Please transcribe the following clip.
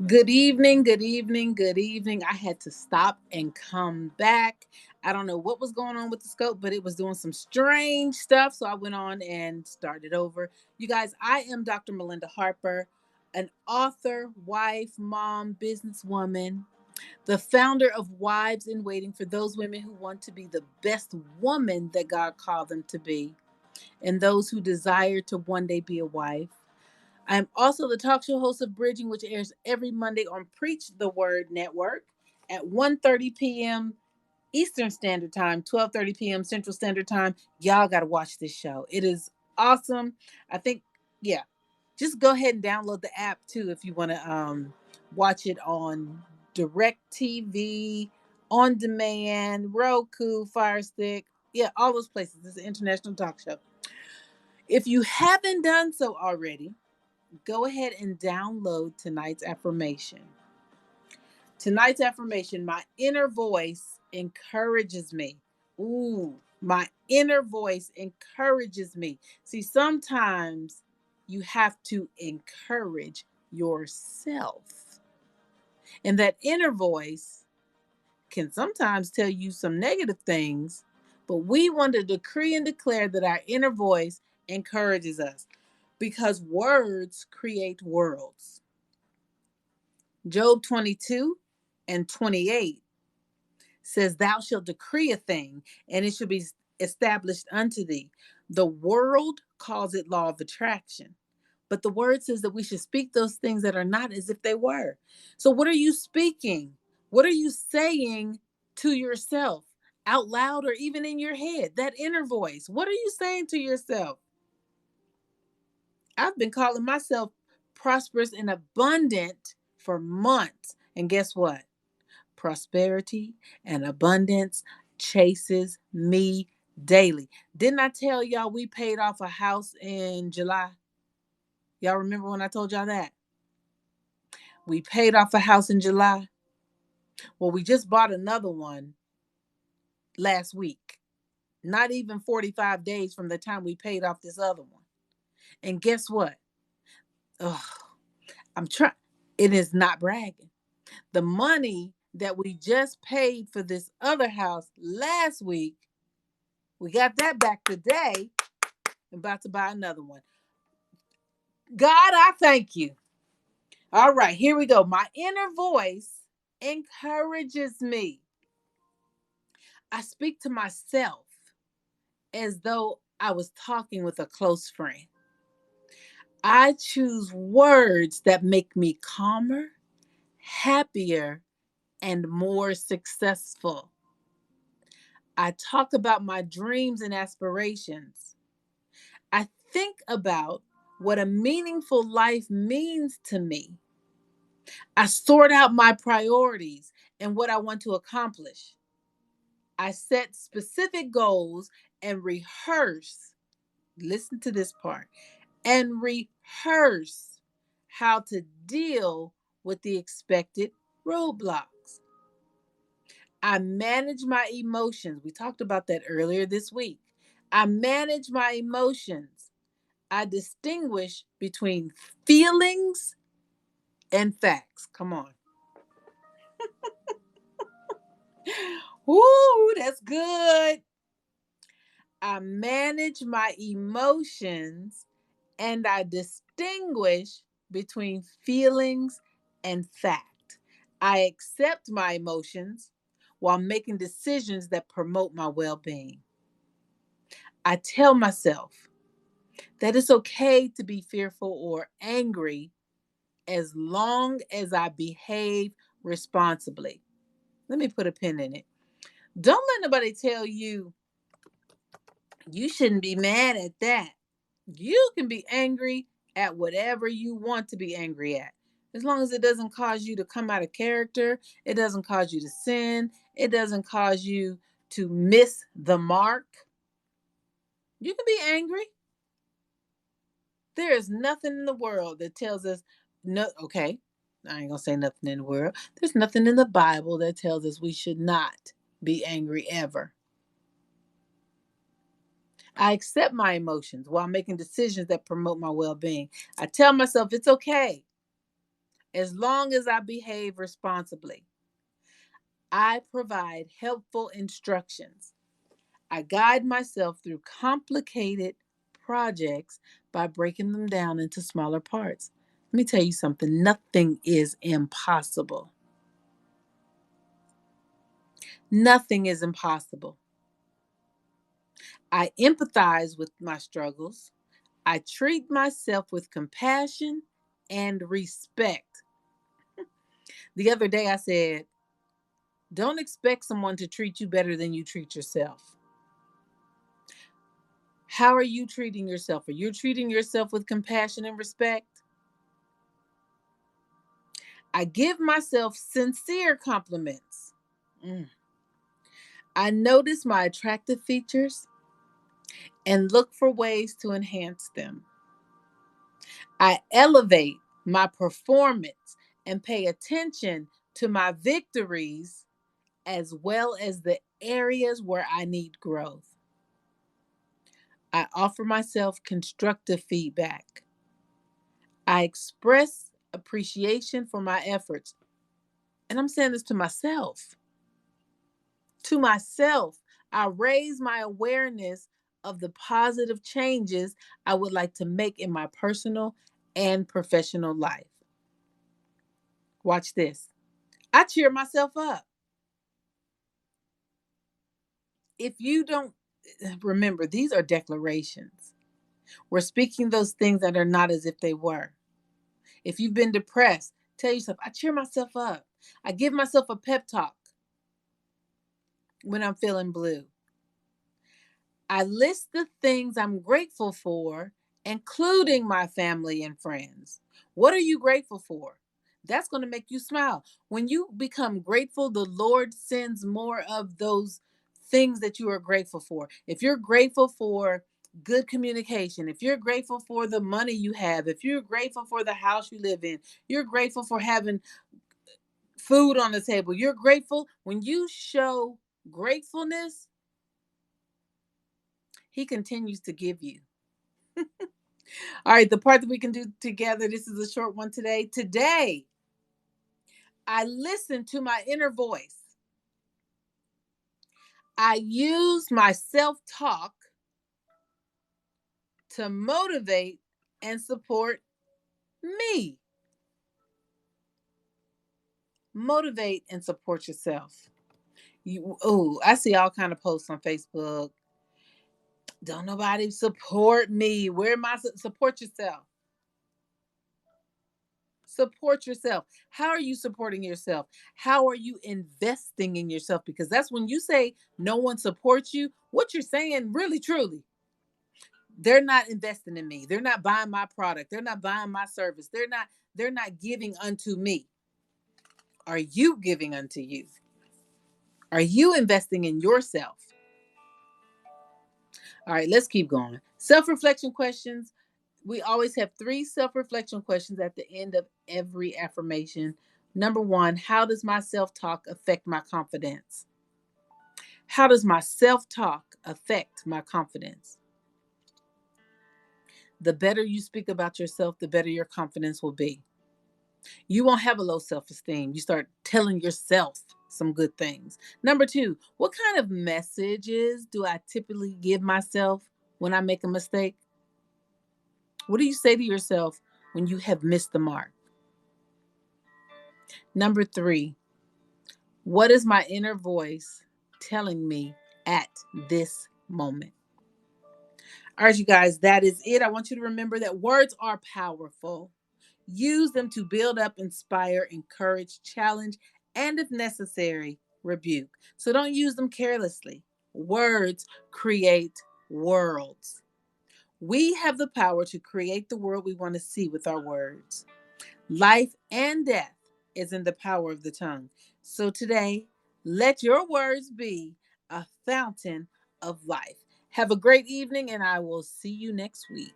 Good evening, good evening, good evening. I had to stop and come back. I don't know what was going on with the scope, but it was doing some strange stuff. So I went on and started over. You guys, I am Dr. Melinda Harper, an author, wife, mom, businesswoman, the founder of Wives in Waiting for those women who want to be the best woman that God called them to be, and those who desire to one day be a wife. I'm also the talk show host of Bridging, which airs every Monday on Preach the Word Network at 1:30 p.m. Eastern Standard Time, 12:30 p.m. Central Standard Time. Y'all got to watch this show. It is awesome. I think, yeah, just go ahead and download the app too if you want to watch it on Direct TV, on demand, Roku, Fire Stick. Yeah, all those places. It's an international talk show. If you haven't done so already, go ahead and download tonight's affirmation. Tonight's affirmation, my inner voice encourages me. Ooh, my inner voice encourages me. See, sometimes you have to encourage yourself. And that inner voice can sometimes tell you some negative things, but we want to decree and declare that our inner voice encourages us because words create worlds. Job 22 and 28 says, Thou shalt decree a thing, and it shall be established unto thee. The world calls it law of attraction. But the word says that we should speak those things that are not as if they were. So, what are you speaking? What are you saying to yourself out loud or even in your head? That inner voice. What are you saying to yourself? I've been calling myself prosperous and abundant for months. And guess what? Prosperity and abundance chases me daily. Didn't I tell y'all we paid off a house in July? Y'all remember when I told y'all that? We paid off a house in July. Well, we just bought another one last week. Not even 45 days from the time we paid off this other one. And guess what? Oh, I'm trying. It is not bragging. The money that we just paid for this other house last week, we got that back today. I'm about to buy another one. God, I thank you. All right, here we go. My inner voice encourages me. I speak to myself as though I was talking with a close friend. I choose words that make me calmer, happier, and more successful. I talk about my dreams and aspirations. I think about what a meaningful life means to me. I sort out my priorities and what I want to accomplish. I set specific goals and rehearse. Listen to this part and rehearse how to deal with the expected roadblocks. I manage my emotions. We talked about that earlier this week. I manage my emotions. I distinguish between feelings and facts. Come on. Woo, that's good. I manage my emotions and I distinguish between feelings and fact. I accept my emotions while making decisions that promote my well being. I tell myself that it's okay to be fearful or angry as long as I behave responsibly. Let me put a pin in it. Don't let nobody tell you you shouldn't be mad at that. You can be angry at whatever you want to be angry at. As long as it doesn't cause you to come out of character, it doesn't cause you to sin, it doesn't cause you to miss the mark. You can be angry. There is nothing in the world that tells us, no, okay, I ain't gonna say nothing in the world. There's nothing in the Bible that tells us we should not be angry ever. I accept my emotions while making decisions that promote my well being. I tell myself it's okay. as long as I behave responsibly. I provide helpful instructions. I guide myself through complicated projects by breaking them down into smaller parts. Let me tell you something, nothing is impossible. Nothing is impossible. I empathize with my struggles. I treat myself with compassion and respect. The other day I said, don't expect someone to treat you better than you treat yourself. How are you treating yourself? Are you treating yourself with compassion and respect? I give myself sincere compliments. Mm. I notice my attractive features and look for ways to enhance them. I elevate my performance and pay attention to my victories as well as the areas where I need growth. I offer myself constructive feedback. I express appreciation for my efforts. And I'm saying this to myself. To myself, I raise my awareness of the positive changes I would like to make in my personal and professional life. Watch this. I cheer myself up. If you don't remember, these are declarations. We're speaking those things that are not as if they were. If you've been depressed, tell yourself, I cheer myself up. I give myself a pep talk when I'm feeling blue. I list the things I'm grateful for, including my family and friends. What are you grateful for? That's going to make you smile. When you become grateful, the Lord sends more of those things that you are grateful for. If you're grateful for good communication, if you're grateful for the money you have, if you're grateful for the house you live in, you're grateful for having food on the table, you're grateful. When you show gratefulness, He continues to give you. All right, the part that we can do together. This is a short one today. Today, I listen to my inner voice. I use my self talk to motivate and support me. Motivate and support yourself. I see all kind of posts on Facebook. Don't nobody support me. Where am I? Support yourself. Support yourself. How are you supporting yourself? How are you investing in yourself? Because that's when you say no one supports you, what you're saying really, truly, they're not investing in me. They're not buying my product. They're not buying my service. They're not giving unto me. Are you giving unto you? Are you investing in yourself? All right, let's keep going. Self-reflection questions. We always have 3 self-reflection questions at the end of every affirmation. Number 1, how does my self-talk affect my confidence? How does my self-talk affect my confidence? The better you speak about yourself, the better your confidence will be. You won't have a low self-esteem. You start telling yourself some good things. Number 2, what kind of messages do I typically give myself when I make a mistake? What do you say to yourself when you have missed the mark? Number 3, what is my inner voice telling me at this moment? All right, you guys, that is it. I want you to remember that words are powerful. Use them to build up, inspire, encourage, challenge, and if necessary, rebuke. So don't use them carelessly. Words create worlds. We have the power to create the world we want to see with our words. Life and death is in the power of the tongue. So today, let your words be a fountain of life. Have a great evening, and I will see you next week.